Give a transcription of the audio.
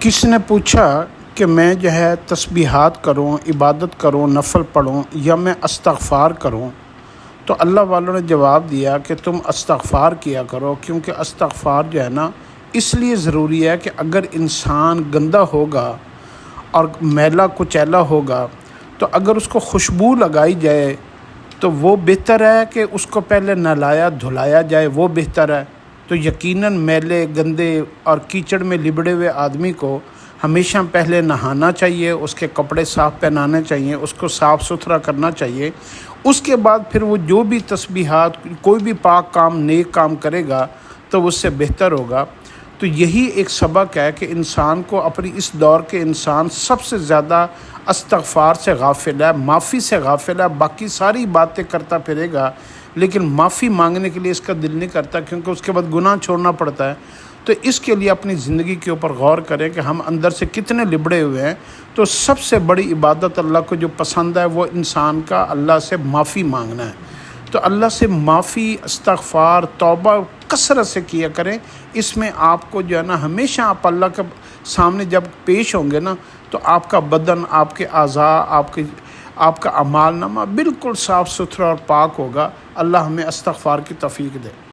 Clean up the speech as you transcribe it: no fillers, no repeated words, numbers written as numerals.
کس نے پوچھا کہ میں جو ہے تسبیحات کروں، عبادت کروں، نفل پڑھوں یا میں استغفار کروں؟ تو اللہ والوں نے جواب دیا کہ تم استغفار کیا کرو، کیونکہ استغفار جو ہے نا اس لیے ضروری ہے کہ اگر انسان گندہ ہوگا اور میلا کچیلا ہوگا تو اگر اس کو خوشبو لگائی جائے تو وہ بہتر ہے کہ اس کو پہلے نہلایا دھلایا جائے، وہ بہتر ہے۔ تو یقیناً میلے گندے اور کیچڑ میں لبڑے ہوئے آدمی کو ہمیشہ پہلے نہانا چاہیے، اس کے کپڑے صاف پہنانے چاہیے، اس کو صاف ستھرا کرنا چاہیے۔ اس کے بعد پھر وہ جو بھی تسبیحات کوئی بھی پاک کام نیک کام کرے گا تو اس سے بہتر ہوگا۔ تو یہی ایک سبق ہے کہ انسان کو اپنی اس دور کے انسان سب سے زیادہ استغفار سے غافل ہے، معافی سے غافل ہے۔ باقی ساری باتیں کرتا پھرے گا لیکن معافی مانگنے کے لیے اس کا دل نہیں کرتا، کیونکہ اس کے بعد گناہ چھوڑنا پڑتا ہے۔ تو اس کے لیے اپنی زندگی کے اوپر غور کریں کہ ہم اندر سے کتنے لبڑے ہوئے ہیں۔ تو سب سے بڑی عبادت اللہ کو جو پسند ہے وہ انسان کا اللہ سے معافی مانگنا ہے۔ تو اللہ سے معافی، استغفار، توبہ کثرت سے کیا کریں۔ اس میں آپ کو جو ہے نا ہمیشہ آپ اللہ کے سامنے جب پیش ہوں گے نا تو آپ کا بدن، آپ کے اعضاء، آپ کا اعمال نامہ بالکل صاف ستھرا اور پاک ہوگا۔ اللہ ہمیں استغفار کی توفیق دے۔